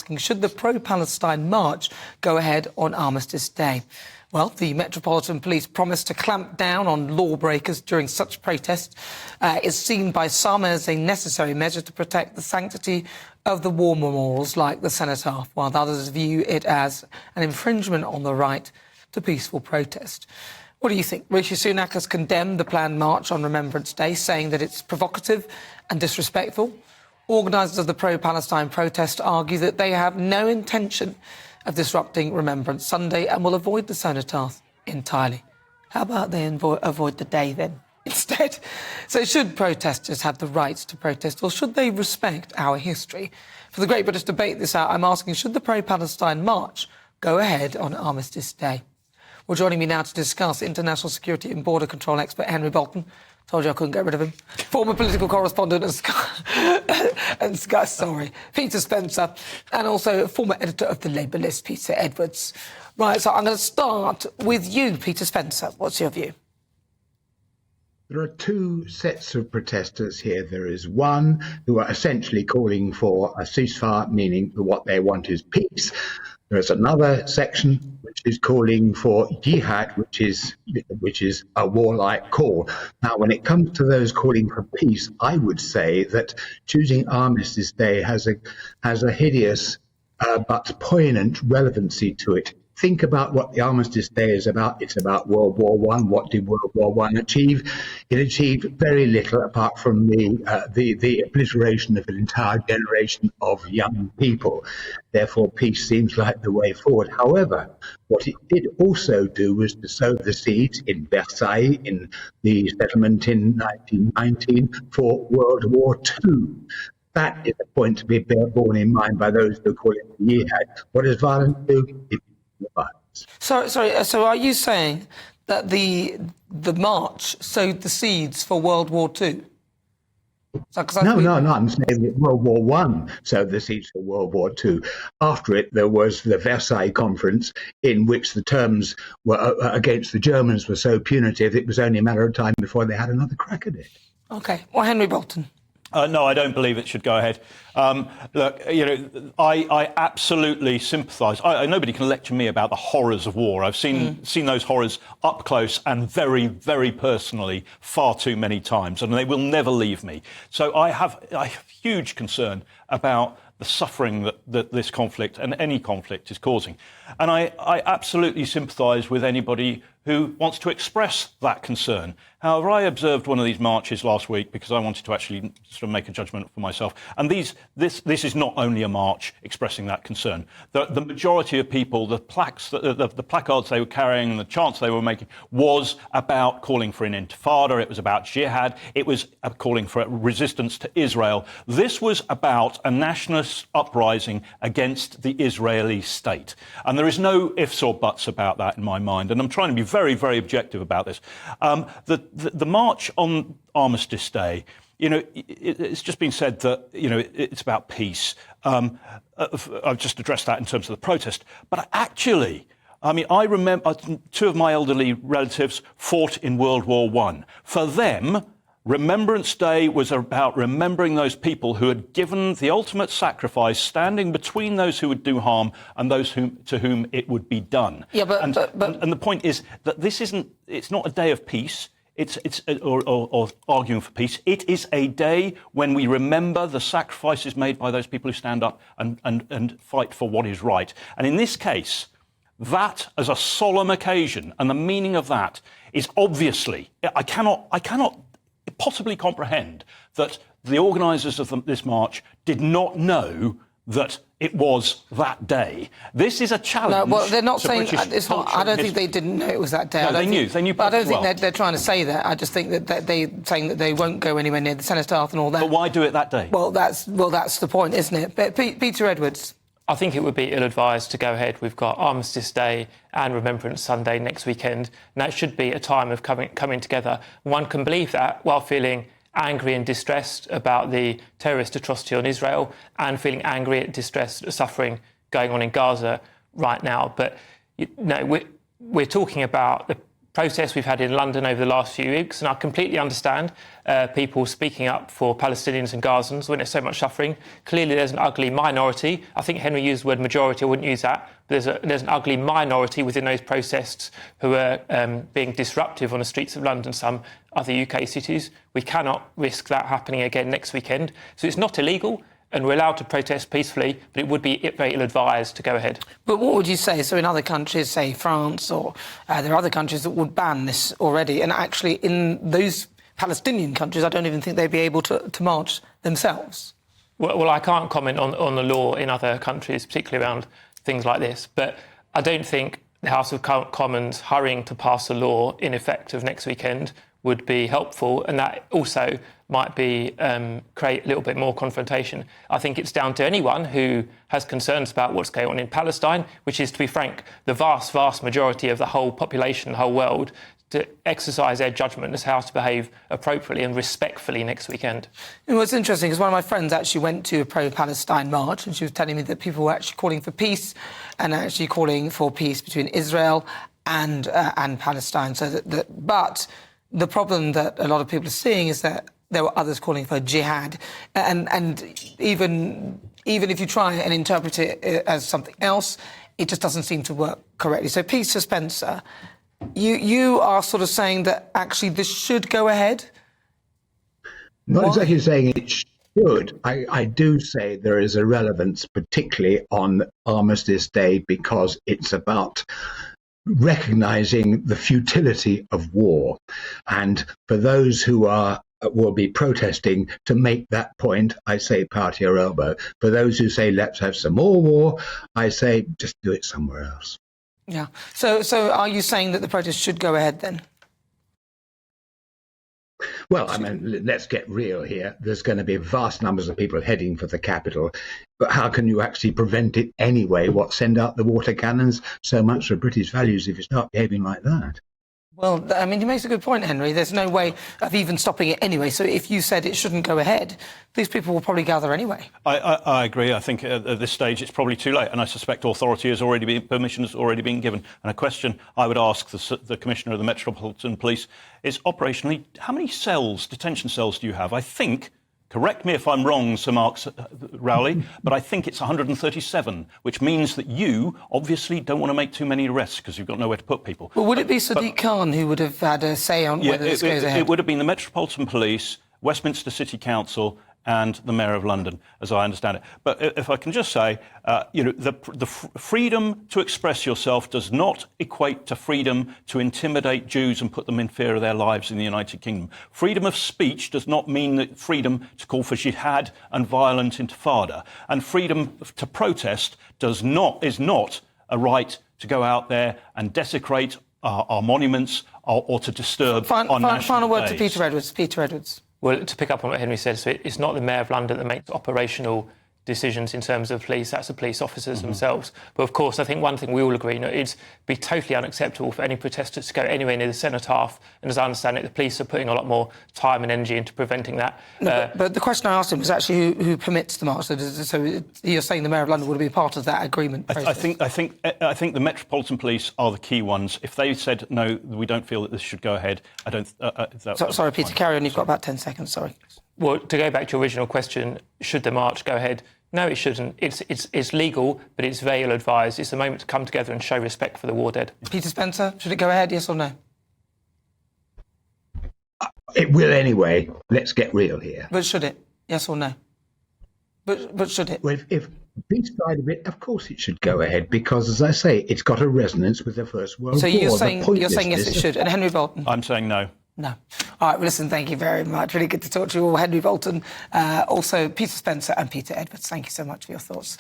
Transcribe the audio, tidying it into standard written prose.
asking, should the pro-Palestine march go ahead on Armistice Day? Well, the Metropolitan Police promise to clamp down on lawbreakers during such protests is seen by some as a necessary measure to protect the sanctity of the war memorials like the Cenotaph, while others view it as an infringement on the right to peaceful protest. What do you think? Rishi Sunak has condemned the planned march on Remembrance Day, saying that it's provocative and disrespectful. Organisers of the pro-Palestine protest argue that they have no intention of disrupting Remembrance Sunday and will avoid the Cenotaph entirely. How about they avoid the day then instead? So should protesters have the right to protest, or should they respect our history? For the Great British Debate this hour, I'm asking, should the pro-Palestine march go ahead on Armistice Day? Well, joining me now to discuss, international security and border control expert Henry Bolton. Told you I couldn't get rid of him. Former political correspondent and Sky, Peter Spencer, and also former editor of the Labour List, Peter Edwards. Right, so I'm going to start with you, Peter Spencer. What's your view? There are two sets of protesters here. There is one who are essentially calling for a ceasefire, meaning that what they want is peace. There is another section which is calling for jihad, which is a warlike call. Now, when it comes to those calling for peace, I would say that choosing Armistice Day has a hideous but poignant relevancy to it. Think about what the Armistice Day is about. It's about World War I. What did World War I achieve? It achieved very little apart from the obliteration of an entire generation of young people. Therefore, peace seems like the way forward. However, what it did also do was to sow the seeds in Versailles, in the settlement in 1919, for World War II. That is a point to be borne in mind by those who call it jihad. What does violence do? So are you saying that the march sowed the seeds for World War II? No, I'm saying that World War I sowed the seeds for World War II. After it, there was the Versailles Conference, in which the terms were against the Germans were so punitive, it was only a matter of time before they had another crack at it. OK. Well, Henry Bolton. No, I don't believe it should go ahead. Look, I absolutely sympathise. Nobody can lecture me about the horrors of war. I've seen those horrors up close and very, very personally far too many times, and they will never leave me. So I have huge concern about the suffering that this conflict and any conflict is causing. And I absolutely sympathise with anybody who wants to express that concern. However, I observed one of these marches last week because I wanted to actually sort of make a judgment for myself. And this is not only a march expressing that concern. The majority of people, the placards they were carrying and the chants they were making was about calling for an intifada. It was about jihad. It was calling for resistance to Israel. This was about a nationalist uprising against the Israeli state. And there is no ifs or buts about that in my mind. And I'm trying to be very, very objective about this. The march on Armistice Day, it's just been said that, it's about peace. I've just addressed that in terms of the protest. But actually, I remember two of my elderly relatives fought in World War I. For them, Remembrance Day was about remembering those people who had given the ultimate sacrifice, standing between those who would do harm and those to whom it would be done. Yeah, and the point is that it's not a day of peace. Or arguing for peace. It is a day when we remember the sacrifices made by those people who stand up and fight for what is right. And in this case, that as a solemn occasion, and the meaning of that is obviously, I cannot possibly comprehend that the organisers of this march did not know that it was that day. This is a challenge. No, well, they're not saying it's not. I don't think they didn't know it was that day. No, they knew. But I don't think they're trying to say that. I just think that they're saying that they won't go anywhere near the Cenotaph and all that. But why do it that day? Well, that's the point, isn't it? But Peter Edwards. I think it would be ill-advised to go ahead. We've got Armistice Day and Remembrance Sunday next weekend, and that should be a time of coming together. One can believe that while feeling angry and distressed about the terrorist atrocity on Israel and feeling angry and distressed at the suffering going on in Gaza right now. But we're talking about protests we've had in London over the last few weeks, and I completely understand people speaking up for Palestinians and Gazans when there's so much suffering. Clearly, there's an ugly minority. I think Henry used the word majority. I wouldn't use that. But there's an ugly minority within those protests who are being disruptive on the streets of London, some other UK cities. We cannot risk that happening again next weekend. So it's not illegal, and we're allowed to protest peacefully, but it would be very ill-advised to go ahead. But what would you say? So in other countries, say France, or there are other countries that would ban this already, and actually in those Palestinian countries, I don't even think they'd be able to march themselves. Well, I can't comment on the law in other countries, particularly around things like this, but I don't think the House of Commons hurrying to pass a law in effect of next weekend would be helpful, and that also might be create a little bit more confrontation. I think it's down to anyone who has concerns about what's going on in Palestine, which is, to be frank, the vast, vast majority of the whole population, the whole world, to exercise their judgment as how to behave appropriately and respectfully next weekend. You know, what's interesting is one of my friends actually went to a pro-Palestine march, and she was telling me that people were actually calling for peace and actually calling for peace between Israel and Palestine. So but the problem that a lot of people are seeing is that there were others calling for jihad, and even if you try and interpret it as something else, it just doesn't seem to work correctly. So, Peter Spencer, you are sort of saying that actually this should go ahead? Not exactly saying it should. I do say there is a relevance, particularly on Armistice Day, because it's about recognizing the futility of war. And for those who will be protesting to make that point, I say party or elbow. For those who say let's have some more war, I say just do it somewhere else. Yeah. So are you saying that the protest should go ahead then? Well, I mean, let's get real here. There's going to be vast numbers of people heading for the capital. But how can you actually prevent it anyway? Send out the water cannons? So much for British values if you start behaving like that. Well, I mean, he makes a good point, Henry. There's no way of even stopping it anyway. So if you said it shouldn't go ahead, these people will probably gather anyway. I agree. I think at this stage it's probably too late, and I suspect permission has already been given. And a question I would ask the Commissioner of the Metropolitan Police is operationally, how many detention cells do you have? I think, correct me if I'm wrong, Sir Mark Rowley, but I think it's 137, which means that you obviously don't want to make too many arrests because you've got nowhere to put people. Well, would it be Sadiq Khan who would have had a say on whether this goes ahead? It would have been the Metropolitan Police, Westminster City Council and the Mayor of London, as I understand it. But if I can just say, the freedom to express yourself does not equate to freedom to intimidate Jews and put them in fear of their lives in the United Kingdom. Freedom of speech does not mean that freedom to call for jihad and violent intifada. And freedom to protest is not a right to go out there and desecrate our monuments or to disturb our national Final word days. to Peter Edwards. Peter Edwards. Well, to pick up on what Henry said, so it's not the Mayor of London that makes operational decisions in terms of police, that's the police officers themselves. But of course, I think one thing we all agree, it'd be totally unacceptable for any protesters to go anywhere near the cenotaph. And as I understand it, the police are putting a lot more time and energy into preventing that. No, but the question I asked him was actually who permits the march. So you're saying the Mayor of London would be part of that agreement process? I think the Metropolitan Police are the key ones. If they said no, we don't feel that this should go ahead, I don't. Sorry, Peter, carry on. You've got about 10 seconds. Sorry. Well, to go back to your original question, should the march go ahead? No, it shouldn't. It's legal, but it's very ill-advised. It's a moment to come together and show respect for the war dead. Peter Spencer, should it go ahead, yes or no? It will anyway. Let's get real here. But should it? Yes or no? But should it? Well, if this side of it, of course it should go ahead, because, as I say, it's got a resonance with the First World War. So you're saying yes, it should. And Henry Bolton? I'm saying no. No. All right, well, listen, thank you very much. Really good to talk to you all. Henry Bolton, also Peter Spencer and Peter Edwards. Thank you so much for your thoughts.